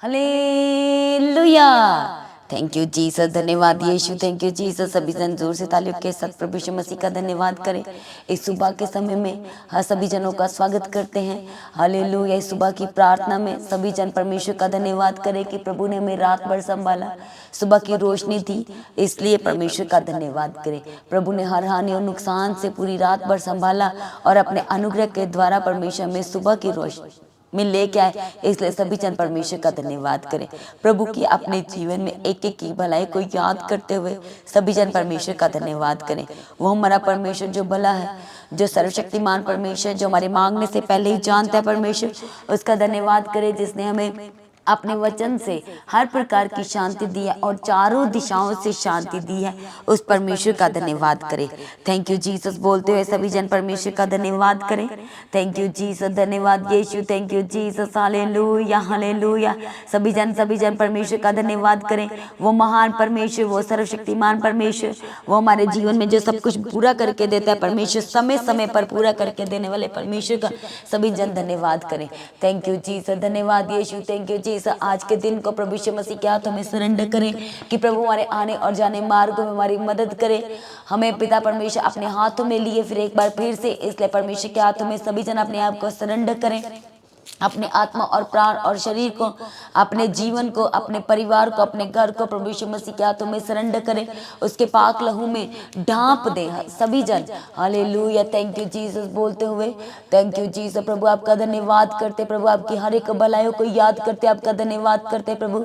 Hallelujah. Thank you Jesus, धन्यवाद यीशु, thank you Jesus. सभी जन जोर से तालियों के साथ प्रभु यीशु मसीह का धन्यवाद करें। इस सुबह के समय में हर सभी जनों का स्वागत करते हैं। हालेलुया। इस सुबह की प्रार्थना में सभी जन परमेश्वर का धन्यवाद करें कि प्रभु ने हमें रात भर संभाला, सुबह की रोशनी दी, इसलिए परमेश्वर का धन्यवाद करें। प्रभु ने हर हानि और नुकसान से पूरी रात भर संभाला और अपने अनुग्रह के द्वारा परमेश्वर में सुबह की रोशनी में लेके आए, इसलिए सभी जन परमेश्वर का धन्यवाद करें। प्रभु की अपने जीवन में एक एक की भलाई को याद करते हुए सभी जन परमेश्वर का धन्यवाद करें। वो हमारा परमेश्वर जो भला है, जो सर्वशक्तिमान परमेश्वर, जो हमारे मांगने से पहले ही जानता है परमेश्वर, उसका धन्यवाद करें जिसने हमें अपने वचन से हर प्रकार की शांति दी है और चारों दिशाओं से शांति दी है। उस परमेश्वर का धन्यवाद करें। थैंक यू जीसस बोलते हुए सभी जन परमेश्वर का धन्यवाद करें। थैंक यू जीसस, धन्यवाद यीशु, thank you Jesus, hallelujah hallelujah. सभी जन परमेश्वर का धन्यवाद करें। वो महान परमेश्वर, वो सर्वशक्तिमान परमेश्वर, वो हमारे जीवन में जो सब कुछ पूरा करके देता है परमेश्वर, समय समय पर पूरा करके देने वाले परमेश्वर का सभी जन धन्यवाद करें। थैंक यू जीसस, धन्यवाद यीशु, थैंक यू जीसस। आज के दिन को प्रभु यीशु मसीह के हाथों में सरेंडर करें कि प्रभु हमारे आने और जाने मार्ग में हमारी मदद करें। हमें पिता परमेश्वर अपने हाथों में लिए फिर एक बार फिर से, इसलिए परमेश्वर के हाथों में सभी जन अपने आप को सरेंडर करें। अपने आत्मा और प्राण और शरीर को, अपने जीवन को, अपने परिवार को, अपने घर को प्रभु यीशु मसीह के हाथों में सरेंडर करें। उसके पाक लहू में ढांप दें सभी जन। हालेलुया। थैंक यू जीसस बोलते हुए थैंक यू जीसस। प्रभु आपका धन्यवाद करते, प्रभु आपकी हर एक भलाइयों को याद करते, आपका धन्यवाद करते। प्रभु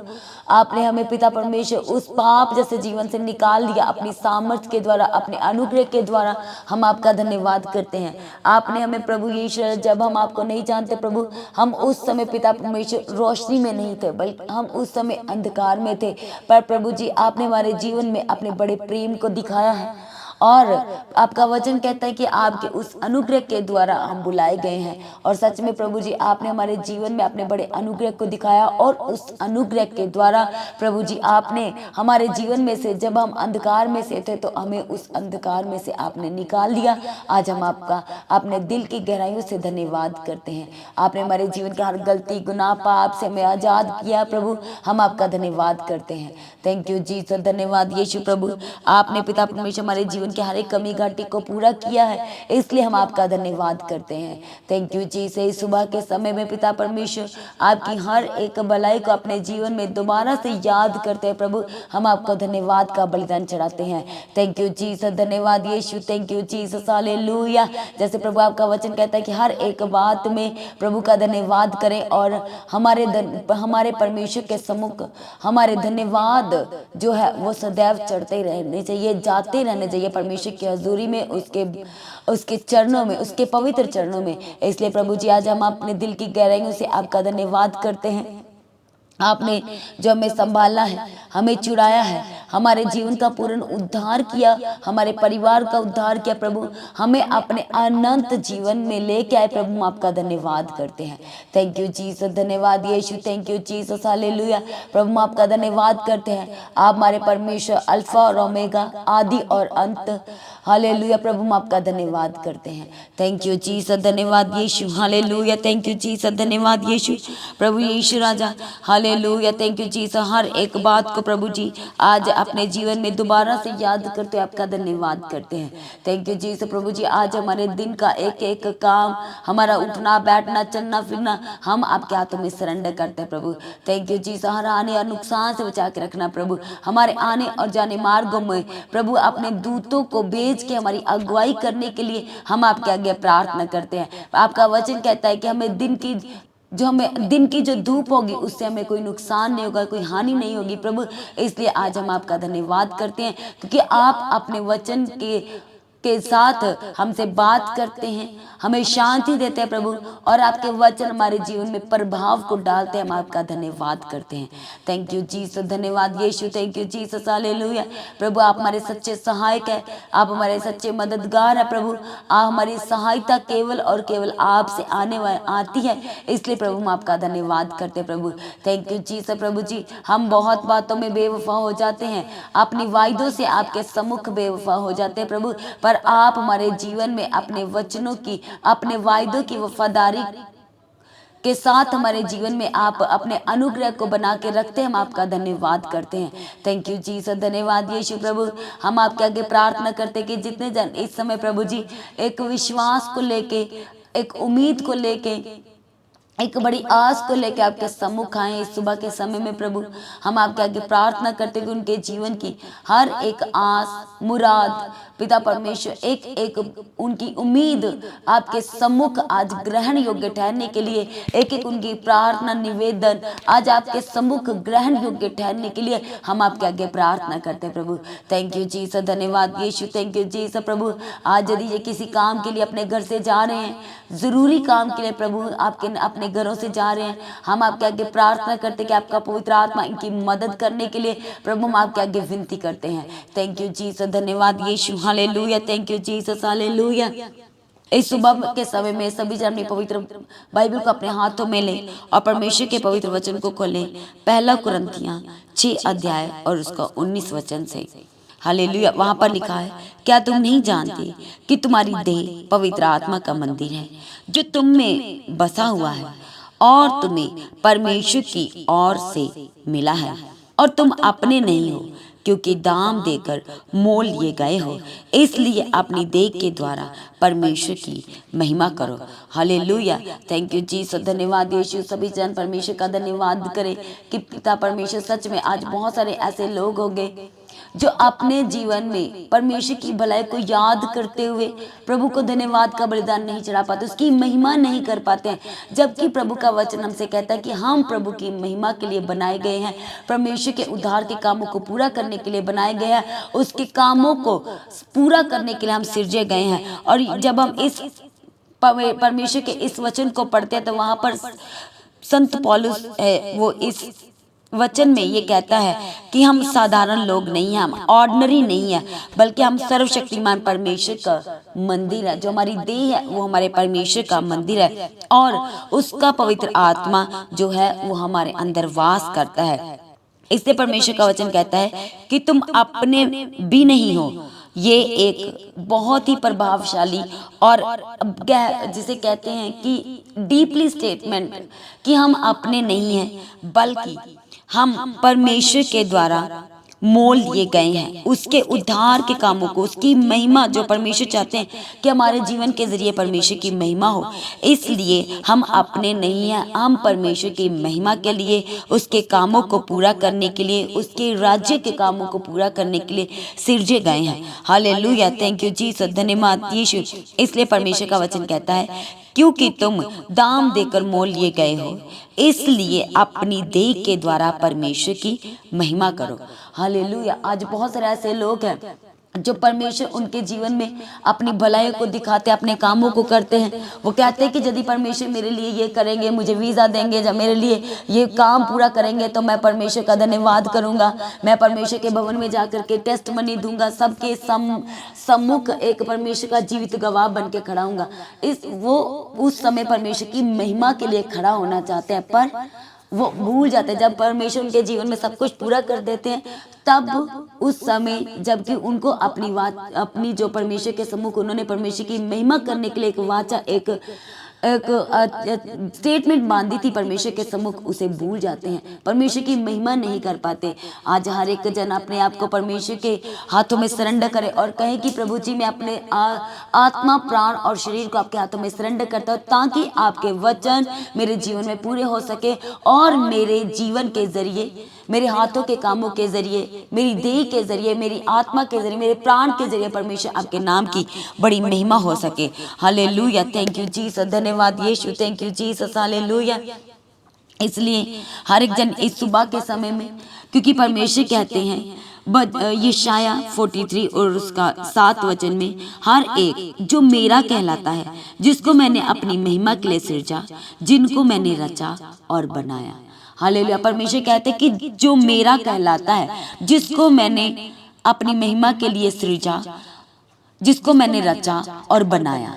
आपने हमें पिता परमेश्वर उस पाप जैसे जीवन से निकाल दिया अपनी सामर्थ्य के द्वारा, अपने अनुग्रह के द्वारा। हम आपका धन्यवाद करते हैं। आपने हमें प्रभु यीशु, जब हम आपको नहीं जानते प्रभु, हम उस समय पिता परमेश्वर रोशनी में नहीं थे, बल्कि हम उस समय अंधकार में थे, पर प्रभु जी आपने हमारे जीवन में अपने बड़े प्रेम को दिखाया है और आपका वचन कहता है कि आपके उस अनुग्रह के द्वारा हम बुलाए गए हैं। और सच में प्रभु जी आपने हमारे जीवन में अपने बड़े अनुग्रह को दिखाया और उस अनुग्रह के द्वारा प्रभु जी आपने हमारे जीवन में से, जब हम अंधकार में से थे तो हमें उस अंधकार में से आपने निकाल दिया। आज हम आपका अपने दिल की गहराइयों से धन्यवाद करते हैं। आपने हमारे जीवन के हर गलती, गुनाह, पाप से हमें आजाद किया प्रभु, हम आपका धन्यवाद करते हैं। थैंक यू जीसस, धन्यवाद यीशु। प्रभु आपने पिता परमेश्वर हमारे जीवन के हर एक कमी घाटी को पूरा किया है, इसलिए हम आपका धन्यवाद करते हैं। Thank you Jesus. सुबह के समय में पिता परमेश्वर आपकी हर एक भलाई को अपने जीवन में दोबारा से याद करते हैं प्रभु, हम आपको धन्यवाद का बलिदान चढ़ाते हैं। थैंक यू जीसस, धन्यवाद यीशु, थैंक यू जीसस, हालेलुया। जैसे प्रभु आपका वचन कहता है कि हर एक बात में प्रभु का धन्यवाद करें और हमारे परमेश्वर के सम्मुख हमारे धन्यवाद जो है वो सदैव चढ़ते रहने चाहिए, जाते रहने चाहिए परमेश्वर की हजूरी में, उसके चरणों में, उसके पवित्र चरणों में। इसलिए प्रभु जी आज हम अपने दिल की गहराइयों से आपका धन्यवाद करते हैं। आपने जो हमें संभाला है, हमें चुराया है, हमारे जीवन का पूर्ण उद्धार किया, हमारे परिवार का उद्धार किया प्रभु, हमें अपने अनंत जीवन में लेके आए प्रभु, हम आपका धन्यवाद करते हैं। थैंक यू जीसस, धन्यवाद यीशु, थैंक यू जीसस, हालेलुया। प्रभु हम आपका धन्यवाद करते हैं। आप हमारे परमेश्वर अल्फा और ओमेगा, आदि और अंत। हालेलुया। प्रभु हम आपका धन्यवाद करते हैं। थैंक यू जीसस, धन्यवाद यीशु, हालेलुया। थैंक यू जीसस, धन्यवाद यीशु। प्रभु यीशु राजा, हालेलुया। Thank you Jesus. हर एक बात को प्रभु जी आज अपने जीवन में दोबारा से याद करते हुए आपका धन्यवाद करते हैं। Thank you Jesus. प्रभु जी आज हमारे दिन का एक एक काम, हमारा उठना बैठना चलना फिरना, हम आपके हाथों में सरेंडर करते हैं प्रभु। Thank you Jesus. हर आने और नुकसान से बचा के रखना प्रभु, हमारे आने और जाने मार्गों में प्रभु अपने दूतों को भेज के हमारी अगुवाई करने के लिए हम आपके आगे प्रार्थना करते हैं। आपका वचन कहता है कि हमें दिन की जो धूप होगी उससे हमें कोई नुकसान नहीं होगा, कोई हानि नहीं होगी प्रभु। इसलिए आज हम आपका धन्यवाद करते हैं क्योंकि आप अपने वचन के साथ हमसे बात करते हैं, हमें शांति देते हैं प्रभु, और आपके वचन हमारे जीवन में प्रभाव को डालते हैं। हम आपका धन्यवाद करते हैं। थैंक यू जीसस, धन्यवाद यीशु, थैंक यू जीसस, हालेलुया। प्रभु आप हमारे सच्चे सहायक है, आप हमारे सच्चे मददगार है प्रभु। आप हमारी सहायता केवल और केवल आपसे आती है, इसलिए प्रभु हम आपका धन्यवाद करते हैं प्रभु। Thank you Jesus. प्रभु जी हम बहुत बातों में बेवफा हो जाते हैं, अपनी वायदों से आपके सम्मुख बेवफा हो जाते हैं प्रभु, पर आप हमारे जीवन में अपने वचनों की, अपने वायदों की वफादारी के साथ हमारे जीवन में आप अपने अनुग्रह को बना के रखते हैं। हम आपका धन्यवाद करते हैं। थैंक यू जीसस, धन्यवाद यीशु प्रभु। हम आपके आगे प्रार्थना करते हैं कि जितने जन इस समय प्रभु जी एक विश्वास को लेके, एक उम्मीद को लेके, एक बड़ी आस को लेकर आपके सम्मुख आए इस सुबह के समय में प्रभु, हम आपके आगे प्रार्थना करते कि उनके जीवन की हर एक आस मुराद पिता परमेश्वर, एक एक उनकी उम्मीद आपके सम्मुख आज ग्रहण योग्य ठहरने के लिए, एक एक उनकी प्रार्थना निवेदन आज आपके सम्मुख ग्रहण योग्य ठहरने के लिए हम आपके आगे प्रार्थना करते हैं प्रभु। थैंक यू जीसस, धन्यवाद यीशु। थैंक यू जीसस प्रभु। आज यदि ये किसी काम के लिए अपने घर से जा रहे हैं, जरूरी काम के लिए प्रभु आपके अपने घरों से जा रहे हैं, हम आपके आगे प्रार्थना करते कि आपका पवित्र आत्मा इनकी मदद करने के लिए प्रभु हम आपके आगे विनती करते हैं। थैंक यू जीसस, धन्यवाद यीशु। Hallelujah. Thank you Jesus, hallelujah. इस सुबह के समय में सभी जन अपनी पवित्र बाइबल को अपने हाथों में लें और परमेश्वर के पवित्र वचन को खोलें। पहला कुरिन्थियों 6 अध्याय और उसका 19 वचन से। हालेलुया। वहां पर लिखा है, क्या तुम नहीं जानते कि तुम्हारी देह पवित्र आत्मा का मंदिर है जो तुम में बसा हुआ है और तुम्हें परमेश्वर की ओर से मिला है, और तुम अपने नहीं हो क्योंकि दाम देकर मोल लिए गए हो। इसलिए अपनी देह के द्वारा परमेश्वर की महिमा करो। हालेलुया। थैंक यू जीसस, धन्यवाद यीशु। सभी जन परमेश्वर का धन्यवाद करें कि पिता परमेश्वर सच में आज बहुत सारे ऐसे लोग होंगे जो अपने जीवन में परमेश्वर की भलाई को याद करते हुए प्रभु को धन्यवाद का बलिदान नहीं चढ़ा पाते, उसकी महिमा नहीं कर पाते हैं, जबकि प्रभु का वचन हमसे कहता है कि हम प्रभु की महिमा के लिए बनाए गए हैं, परमेश्वर के उद्धार के कामों को पूरा करने के लिए बनाए गए हैं, उसके कामों को पूरा करने के लिए हम सिरजे गए हैं। और जब हम इस परमेश्वर के इस वचन को पढ़ते हैं तो वहां पर संत पौलुस है, वो इस वचन में ये कहता है कि हम साधारण लोग नहीं हैं, हम ऑर्डिनरी नहीं है, बल्कि हम सर्वशक्तिमान परमेश्वर का मंदिर है। जो हमारी देह है वो हमारे परमेश्वर का मंदिर है और उसका पवित्र आत्मा जो है वो हमारे अंदर वास करता है। इसलिए परमेश्वर का वचन कहता है कि तुम अपने भी नहीं हो। ये एक बहुत ही प्रभावशाली और जिसे कहते हैं कि डीपली स्टेटमेंट कि हम अपने नहीं हैं बल्कि हम परमेश्वर के द्वारा मोल लिए गए हैं, उसके उद्धार के कामों को, उसकी महिमा जो परमेश्वर चाहते हैं कि हमारे जीवन के जरिए परमेश्वर की महिमा हो, इसलिए हम अपने नहीं हैं, हम परमेश्वर की महिमा के लिए, उसके कामों को पूरा करने के लिए, उसके राज्य के कामों को पूरा करने के लिए सिरजे गए हैं। हालेलुया। थैंक यू जीसस, धन्यवाद यीशु। इसलिए परमेश्वर का वचन कहता है क्योंकि तुम दाम देकर मोल लिए गए हो, इसलिए अपनी देह के द्वारा परमेश्वर की महिमा करो। हालेलुया। आज बहुत सारे ऐसे लोग हैं जो परमेश्वर उनके जीवन में अपनी भलाई को दिखाते, अपने कामों को करते हैं। वो कहते हैं कि यदि परमेश्वर मेरे लिए ये करेंगे, मुझे वीज़ा देंगे, जब मेरे लिए ये काम पूरा करेंगे तो मैं परमेश्वर का धन्यवाद करूंगा, मैं परमेश्वर के भवन में जाकर के टेस्ट मनी दूंगा, सबके सम्मुख एक परमेश्वर का जीवित गवाह बन के खड़ा हूँगा। वो उस समय परमेश्वर की महिमा के लिए खड़ा होना चाहते हैं, पर वो भूल जाते हैं। जब परमेश्वर उनके जीवन में सब कुछ पूरा कर देते हैं तब उस समय जबकि उनको अपनी जो परमेश्वर के सम्मुख उन्होंने परमेश्वर की महिमा करने के लिए एक वाचा, एक स्टेटमेंट बांधी थी परमेश्वर के सम्मुख, उसे भूल जाते हैं, परमेश्वर की महिमा नहीं कर पाते। आज हर एक जन अपने आप को परमेश्वर के हाथों में सरेंडर करे और कहे कि प्रभु जी मैं अपने आत्मा प्राण और शरीर को आपके हाथों में सरेंडर करता हूँ ताकि आपके वचन मेरे जीवन में पूरे हो सके और मेरे जीवन के जरिए, मेरे हाथों के कामों के जरिए, मेरी देह के जरिए, मेरी आत्मा के जरिए, मेरे प्राण के जरिए परमेश्वर आपके नाम की बड़ी महिमा हो सके। हालेलुया। थैंक यू जीसस, धन्यवाद यीशु। Thank you Jesus, hallelujah. इसलिए हर एक जन इस सुबह के समय में, क्योंकि परमेश्वर कहते हैं यशाया 43 और उसका 7 वचन में, हर एक जो मेरा कहलाता है, जिसको मैंने अपनी महिमा के लिए सृजा, जिनको मैंने रचा और बनाया। हालेलुया। परमेश्वर कहते हैं कि जो मेरा कहलाता है, जिसको मैंने अपनी महिमा के लिए सृजा, जिसको मैंने रचा और बनाया।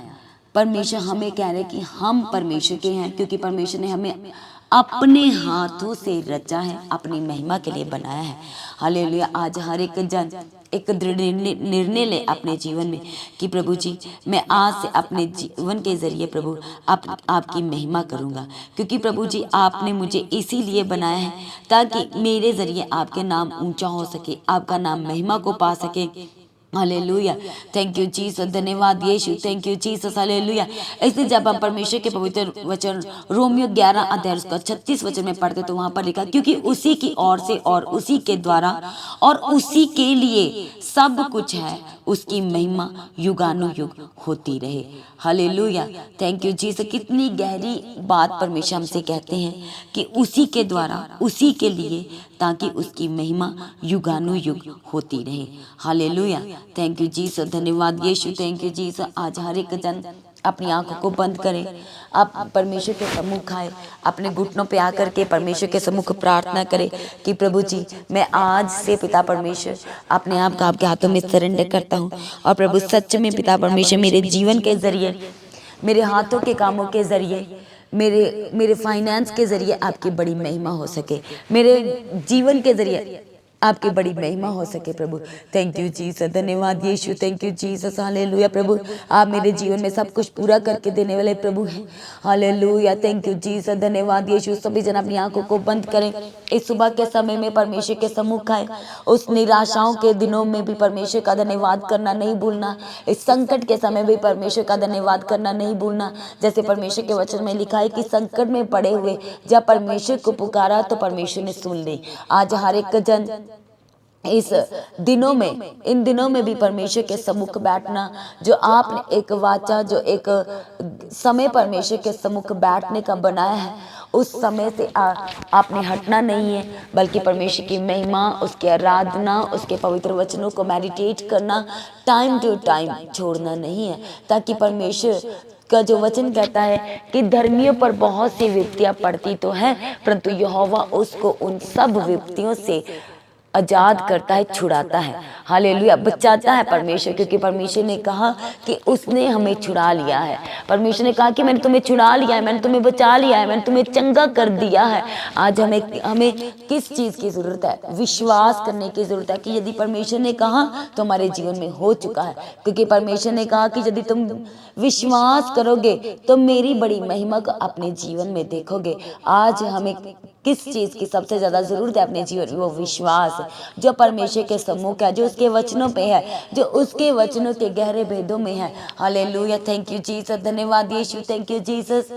परमेश्वर हमें कह रहे कि हम परमेश्वर के हैं, क्योंकि परमेश्वर ने हमें अपने हाथों से रचा है, अपनी महिमा के लिए बनाया है। हालेलुया। आज हर एक जन एक दृढ़ निर्णय ले अपने जीवन में कि प्रभु जी, मैं आज से अपने जीवन के जरिए प्रभु आपकी महिमा करूंगा, क्योंकि प्रभु जी आपने मुझे इसीलिए बनाया है ताकि मेरे जरिए आपके नाम ऊंचा हो सके, आपका नाम महिमा को पा सके। हालेलुया। थैंक यू जीसस, धन्यवाद यीशु, थैंक यू जीसस। हालेलुया। इसलिए जब हम परमेश्वर के पवित्र वचन रोमियो 11 अध्याय उसका 36 वचन में पढ़ते तो वहां पर लिखा, क्योंकि उसी की ओर से और उसी के द्वारा और उसी के लिए सब कुछ है, उसकी महिमा युगानुयुग होती रहे। हालेलुया। Thank you Jesus. कितनी गहरी बात परमेश्वर हमसे कहते हैं कि उसी के द्वारा, उसी के लिए, ताकि उसकी महिमा युगानुयुग होती रहे। हालेलुया। थैंक यू जीसस, धन्यवाद यीशु, थैंक यू जीसस। आज हर एक जन अपनी आंखों को बंद करें, आप परमेश्वर के सम्मुख आए, अपने घुटनों पे आकर के परमेश्वर के सम्मुख प्रार्थना करें कि प्रभु जी, मैं आज से पिता परमेश्वर अपने आप को आपके हाथों में सरेंडर करता हूँ। और प्रभु सच में पिता परमेश्वर मेरे जीवन के जरिए, मेरे हाथों के कामों के जरिए, मेरे फाइनेंस के जरिए आपकी बड़ी महिमा हो सके, मेरे जीवन के जरिए आपकी बड़ी महिमा हो सके। प्रभु थैंक यू जीसस, धन्यवाद यीशु, थैंक यू जीसस। हालेलुया। प्रभु आप मेरे जीवन में सब कुछ पूरा करके देने वाले प्रभु हैं। हालेलुया। थैंक यू जीसस, धन्यवाद यीशु। सभी जन अपनी आंखों को बंद करें। इस सुबह के समय में परमेश्वर के सम्मुख आए। उस निराशाओं के दिनों में भी परमेश्वर का धन्यवाद करना नहीं भूलना। इस संकट के समय भी परमेश्वर का धन्यवाद करना नहीं भूलना। जैसे परमेश्वर के वचन में लिखा है कि संकट में पड़े हुए जब परमेश्वर को पुकारा तो परमेश्वर ने सुन ली। आज हर एक जन इस दिनों में, इन दिनों में भी परमेश्वर के सम्मुख बैठना, जो आपने एक वाचा, जो एक समय परमेश्वर के सम्मुख बैठने का बनाया है, उस समय से आपने हटना नहीं है, बल्कि परमेश्वर की महिमा, उसकी आराधना, उसके पवित्र वचनों को मेडिटेट करना टाइम टू टाइम छोड़ना नहीं है, ताकि परमेश्वर का जो वचन कहता है कि धर्मियों पर बहुत सी विपत्तियां पड़ती तो है, परंतु यहोवा उसको उन सब विपत्तियों से आजाद करता है, छुड़ाता है। हालेलुया। बचाता है परमेश्वर, क्योंकि परमेश्वर ने कहा कि उसने हमें छुड़ा लिया है। परमेश्वर ने कहा कि मैंने तुम्हें छुड़ा लिया है, मैंने तुम्हें बचा लिया है, मैंने तुम्हें चंगा कर दिया है। आज हमें किस चीज की जरूरत है? विश्वास करने की जरूरत है कि यदि परमेश्वर ने कहा तो हमारे जीवन में हो चुका है, क्योंकि परमेश्वर ने कहा कि यदि तुम विश्वास करोगे तो मेरी बड़ी महिमा को अपने जीवन में देखोगे। आज हमें किस चीज की सबसे ज्यादा जरूरत है अपने जीवन में? वो विश्वास जो परमेश्वर के सम्मुख है, जो उसके वचनों पे है, जो उसके वचनों के गहरे भेदों में है। हालेलुया। थैंक यू जीसस, धन्यवाद यीशु, थैंक यू जीसस,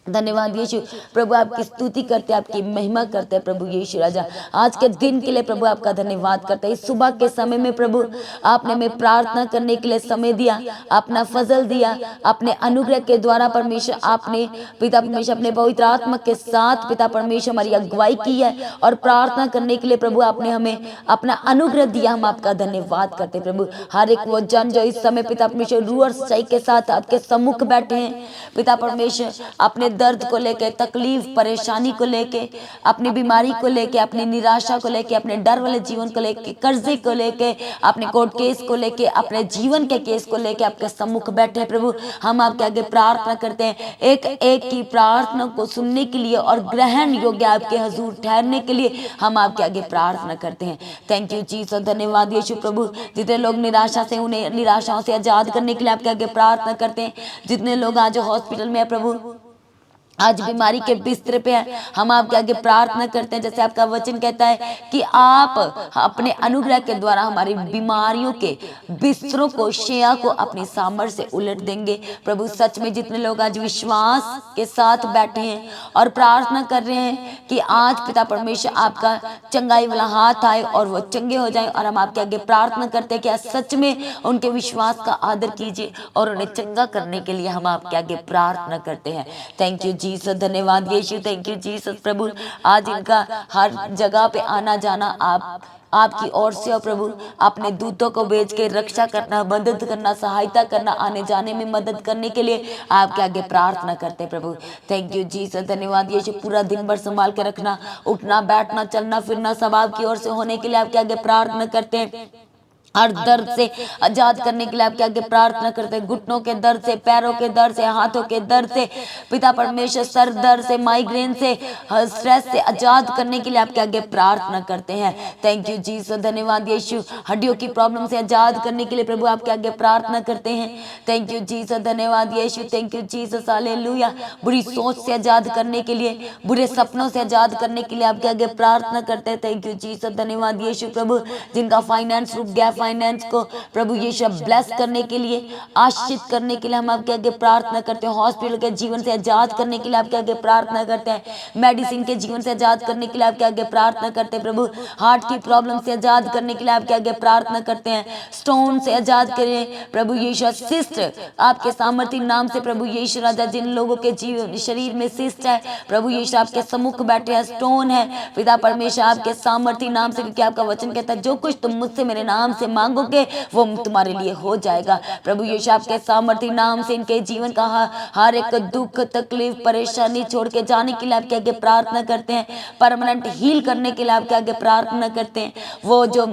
धन्यवाद यीशु। प्रभु आपकी स्तुति करते हैं, आपकी महिमा करते हैं प्रभु यीशु राजा। आज के दिन के लिए प्रभु आपका धन्यवाद करते हैं। इस सुबह के समय में प्रभु आपने हमें प्रार्थना करने के लिए समय दिया, अपना फजल दिया, अपने अनुग्रह के द्वारा परमेश्वर आपने पिता परमेश्वर अपने पवित्र आत्मा के साथ पिता परमेश्वर हमारी अगुवाई की है, और प्रार्थना करने के लिए प्रभु आपने हमें अपना अनुग्रह दिया। हम आपका धन्यवाद करते हैं प्रभु। हर एक वो जन जो इस समय पिता परमेश्वर रूह और सच्चाई के साथ आपके सम्मुख बैठे हैं, पिता परमेश्वर अपने दर्द को लेके, तकलीफ परेशानी को लेके, अपनी बीमारी को लेके, अपनी निराशा को लेके, अपने डर वाले जीवन को लेके, कर्जे को लेके, अपने कोर्ट केस को लेके, अपने जीवन के केस को लेके आपके सम्मुख बैठे प्रभु। हम आपके आगे प्रार्थना करते हैं, एक एक की प्रार्थना को सुनने के लिए और ग्रहण योग्य आपके हजूर ठहरने के लिए हम आपके आगे प्रार्थना करते हैं। थैंक यू जीसस, धन्यवाद यीशु। प्रभु जितने लोग निराशा से, उन्हें निराशाओं से आजाद करने के लिए आपके आगे प्रार्थना करते हैं। जितने लोग आज हॉस्पिटल में है प्रभु, आज बीमारी के बिस्तर पे है, हम आपके आगे प्रार्थना करते हैं। जैसे आपका वचन कहता है कि आप अपने अनुग्रह के द्वारा हमारी बीमारियों के बिस्तरों को, शैया को अपनी सामर्थ्य से उलट देंगे। प्रभु सच में जितने लोग आज विश्वास के साथ बैठे हैं और प्रार्थना कर रहे हैं कि आज पिता परमेश्वर आपका चंगाई वाला हाथ आए और वो चंगे हो जाए, और हम आपके आगे प्रार्थना करते हैं कि आज सच में उनके विश्वास का आदर कीजिए और उन्हें चंगा करने के लिए हम आपके आगे प्रार्थना करते हैं। थैंक यू जीसस, धन्यवाद यीशु, थैंक यू जीसस। प्रभु आज इनका हर जगह पे आना जाना आपकी ओर से, और प्रभु अपने दूतों को भेज के रक्षा करना, मदद करना, सहायता करना, आने जाने में मदद करने के लिए आपके आगे प्रार्थना करते हैं प्रभु। थैंक यू जीसस, धन्यवाद यीशु। पूरा दिन भर संभाल के रखना, उठना बैठना चलना फिरना सब आपकी ओर से होने के लिए आपके आगे प्रार्थना करते हैं। हर दर्द से आजाद करने के लिए आपके आगे प्रार्थना करते हैं। घुटनों के दर्द से, पैरों के दर्द से, हाथों के दर्द से, पिता परमेश्वर सर दर्द से, माइग्रेन से, स्ट्रेस से आजाद करने के लिए आपके आगे प्रार्थना करते हैं। थैंक यू जीसस, धन्यवाद यीशु। हड्डियों की प्रॉब्लम से आजाद करने के लिए प्रभु आपके आगे प्रार्थना करते हैं। थैंक यू जीसस, धन्यवाद यीशु। Thank you Jesus, hallelujah. बुरी सोच से आजाद करने के लिए, बुरे सपनों से आजाद करने के लिए आपके आगे प्रार्थना करते हैं। थैंक यू जीसस, धन्यवाद यीशु। प्रभु जिनका फाइनेंस रुक गया, फाइनेंस को प्रभु यीशु ब्लेस करने के लिए, आशीषित करने के लिए हम आपके आगे प्रार्थना करते हैं। हॉस्पिटल के जीवन से आजाद करने के लिए आपके आगे प्रार्थना करते हैं। मेडिसिन के जीवन से आजाद करने के लिए आपके आगे प्रार्थना करते हैं। प्रभु हार्ट की प्रॉब्लम से आजाद करने के लिए आपके आगे प्रार्थना करते हैं। स्टोन से आजाद करें प्रभु यीशु। सिस्ट आपके सामर्थ्य नाम से प्रभु यीशु राजा, जिन लोगों के जीवन शरीर में सिस्ट है प्रभु यीशु आपके सम्मुख बैठे हैं, स्टोन है पिता परमेश्वर आपके सामर्थ्य नाम से, क्योंकि आपका वचन कहता है जो कुछ तुम मुझसे मेरे नाम से मांगोगे वो तुम्हारे लिए हो जाएगा। प्रभु यीशु आपके सामर्थ्य नाम से इनके जीवन का हर एक दुख, तकलीफ, परेशानी छोड़ के जाने के लिए आपके आगे प्रार्थना करते हैं। परमानेंट हील करने के लिए आपके आगे प्रार्थना करते हैं। वो जो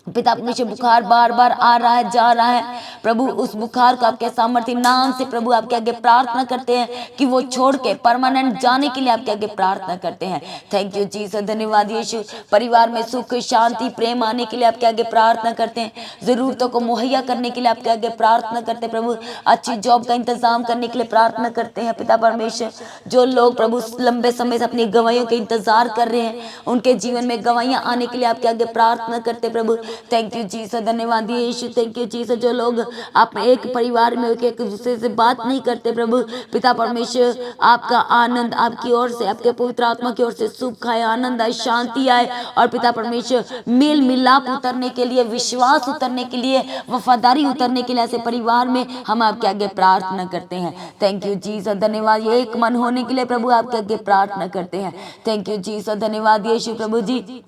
पिता परमेश्वर बुखार बार बार आ रहा है, जा रहा है, प्रभु उस बुखार को आपके सामर्थ्य नाम से प्रभु आपके आगे प्रार्थना करते हैं कि वो छोड़ के परमानेंट जाने के लिए आपके आगे प्रार्थना करते हैं। थैंक यू जीसस, धन्यवाद यीशु। परिवार में सुख, शांति, प्रेम आने के लिए आपके आगे प्रार्थना करते हैं। जरूरतों को मुहैया करने के लिए आपके आगे प्रार्थना करते हैं। प्रभु अच्छी जॉब का इंतजाम करने के लिए प्रार्थना करते हैं। पिता परमेश्वर जो लोग प्रभु लंबे समय से अपनी गवाहियों के इंतजार कर रहे हैं, उनके जीवन में गवाहियां आने के लिए आपके आगे प्रार्थना करते हैं। प्रभु थैंक यू जीसस, धन्यवाद यीशु। Thank you Jesus. जो लोग आप एक परिवार में एक दूसरे से बात नहीं करते प्रभु पिता परमेश्वर आपका आनंद आपकी ओर से, आपके पवित्र आत्मा की ओर से सुख आए, आनंद आए, शांति आए, और पिता परमेश्वर मेल मिलाप उतरने के लिए, विश्वास उतरने के लिए, वफादारी उतरने के लिए ऐसे परिवार में हम आपके आगे प्रार्थना करते हैं। थैंक यू जीसस, धन्यवाद। ये एक मन होने के लिए प्रभु आपके आगे प्रार्थना करते हैं। थैंक यू जीसस, धन्यवाद यीशु। प्रभु जी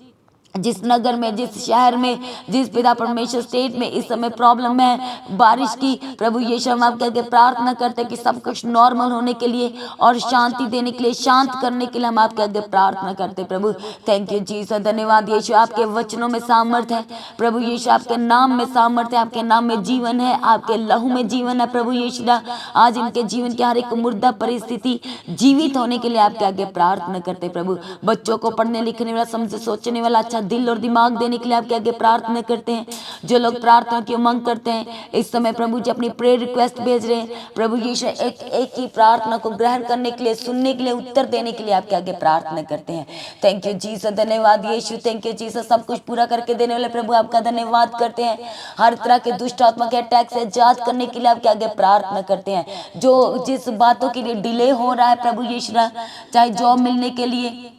जिस नगर में, जिस शहर में, जिस पिता परमेश्वर स्टेट में इस समय प्रॉब्लम है बारिश की, प्रभु यीशु हम आपके आगे प्रार्थना करते हैं कि सब कुछ नॉर्मल होने के लिए और शांति देने के लिए, शांत करने के लिए हम आपके आगे प्रार्थना करते हैं। प्रभु थैंक यू जीसस, धन्यवाद यीशु। आपके वचनों में सामर्थ्य है प्रभु यीशु, आपके नाम में सामर्थ्य है, आपके नाम में जीवन है, आपके लहू में जीवन है। प्रभु यीशु आज इनके जीवन की हर एक मुर्दा परिस्थिति जीवित होने के लिए आपके आगे प्रार्थना करते हैं। प्रभु बच्चों को पढ़ने लिखने वाला, समझ सोचने वाला अच्छा दिल और दिमाग देने के लिए आपके आगे प्रार्थना करते हैं। जो लोग प्रार्थना की उमंग करते हैं इस समय प्रभु जी अपनी प्रेयर रिक्वेस्ट भेज रहे हैं, प्रभु यीशु एक ही प्रार्थना को ग्रहण करने के लिए, सुनने के लिए, उत्तर देने के लिए आपके आगे प्रार्थना करते हैं। थैंक यू जीसस, धन्यवाद यीशु। Thank you Jesus. सब कुछ पूरा करके देने वाले प्रभु आपका धन्यवाद करते हैं। हर तरह के दुष्ट आत्मा के अटैक से आजाद करने के लिए आपके आगे प्रार्थना करते हैं। जो जिस बातों के लिए डिले हो रहा है प्रभु यीशु, चाहे जॉब मिलने के लिए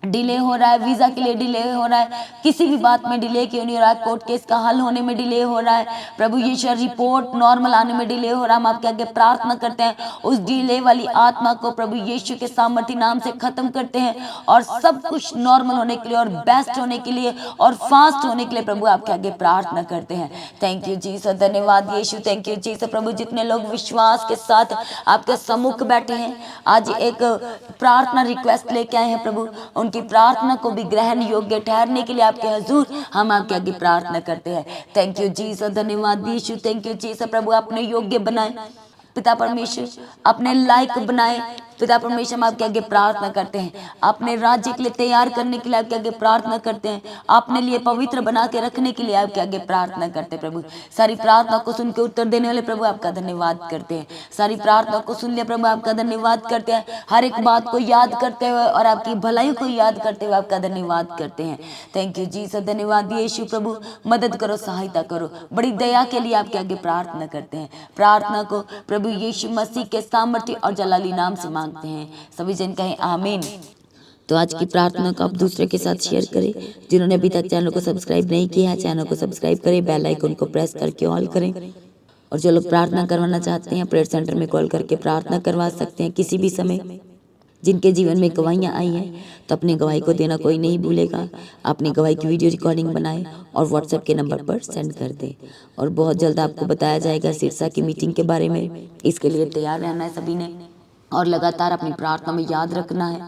डिले हो रहा है, वीजा के लिए डिले हो रहा है, किसी भी बात में डिले क्यों नहीं हो रहा है, कोर्ट केस का हल होने में डिले हो रहा है, प्रभु यीशु रिपोर्ट नॉर्मल आने में डिले हो रहा है, हम आपके आगे प्रार्थना करते हैं। उस डिले वाली आत्मा को प्रभु यीशु के सामर्थ्य नाम से खत्म करते हैं और सब कुछ नॉर्मल होने के लिए और बेस्ट होने के लिए और फास्ट होने के लिए प्रभु आपके आगे प्रार्थना करते हैं। थैंक यू जीसस, धन्यवाद यीशु। Thank you Jesus. प्रभु जितने लोग विश्वास के साथ आपके सम्मुख बैठे हैं, आज एक प्रार्थना रिक्वेस्ट लेके आए हैं प्रभु, की प्रार्थना को भी ग्रहण योग्य ठहरने के लिए आपके हजूर हम आपके आगे प्रार्थना करते हैं। थैंक यू जीसस, धन्यवाद यीशु। Thank you Jesus. प्रभु अपने योग्य बनाए पिता परमेश्वर, अपने लायक बनाए पिता परमेश्वर, हम आपके आगे प्रार्थना करते हैं। अपने राज्य के लिए तैयार करने के लिए आपके आगे प्रार्थना करते हैं। अपने लिए पवित्र बना के रखने के लिए आपके आगे प्रार्थना करते हैं। प्रभु सारी प्रार्थना को सुन के उत्तर देने वाले प्रभु आपका धन्यवाद करते हैं। सारी प्रार्थना को सुन लिया प्रभु आपका धन्यवाद करते हैं। हर एक बात को याद करते हुए और आपकी भलाई को याद करते हुए आपका धन्यवाद करते हैं। थैंक यू जीसस, धन्यवाद यीशु। प्रभु मदद करो, सहायता करो, बड़ी दया के लिए आपके आगे प्रार्थना करते हैं। प्रार्थना को प्रभु यीशु मसीह के सामर्थ्य और जलाली नाम से मांगते हैं। सभी जन कहें आमीन। तो आज की प्रार्थना को आप दूसरे के साथ शेयर करें। जिन्होंने अभी तक चैनल को सब्सक्राइब नहीं किया है, चैनल को सब्सक्राइब करें, बेल आइकन को प्रेस करके ऑल करें। और जो लोग प्रार्थना करवाना चाहते हैं प्रेयर सेंटर में कॉल करके प्रार्थना करवा सकते हैं किसी भी समय। जिनके जीवन में गवाहियाँ आई हैं तो अपनी गवाही को देना कोई नहीं भूलेगा। अपनी गवाही की वीडियो रिकॉर्डिंग बनाएं और व्हाट्सएप के नंबर पर सेंड कर दें। और बहुत जल्द आपको बताया जाएगा सिरसा की मीटिंग के बारे में। इसके लिए तैयार रहना है सभी ने और लगातार अपनी प्रार्थना में याद रखना है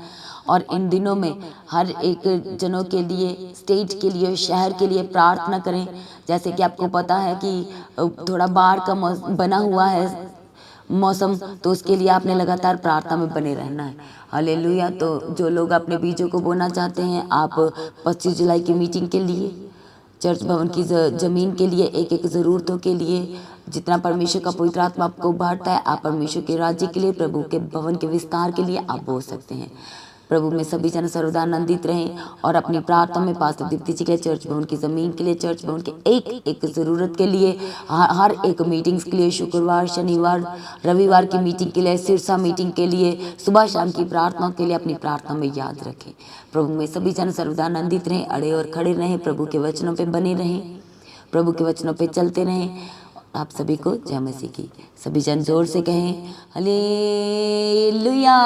और इन दिनों में हर एक जनों के लिए, स्टेट के लिए, शहर के लिए प्रार्थना करें। जैसे कि आपको पता है कि थोड़ा बाढ़ का बना हुआ है मौसम, तो उसके लिए आपने लगातार प्रार्थना में बने रहना है। हालेलुया। तो जो लोग अपने बीजों को बोना चाहते हैं, आप 25 जुलाई की मीटिंग के लिए, चर्च भवन की जमीन के लिए, एक एक ज़रूरतों के लिए, जितना परमेश्वर का पवित्र आत्मा आपको बांटता है, आप परमेश्वर के राज्य के लिए, प्रभु के भवन के विस्तार के लिए आप बोल सकते हैं। प्रभु में सभी जन सर्वदा आनंदित रहें और अपनी प्रार्थना में पास्टर दीप्ति जी के लिए, चर्च भवन की ज़मीन के लिए, चर्च भवन के एक एक ज़रूरत के लिए, हर एक मीटिंग्स के लिए, शुक्रवार, शनिवार, रविवार की मीटिंग के लिए, सिरसा मीटिंग के लिए, सुबह शाम की प्रार्थना के लिए अपनी प्रार्थना में याद रखें। प्रभु में सभी जन सर्वदा आनंदित रहें, अड़े और खड़े रहें, प्रभु के वचनों पर बने रहें, प्रभु के वचनों पर चलते रहें। आप सभी को जय मसीह की। सभी जन जोर से कहें हालेलुया।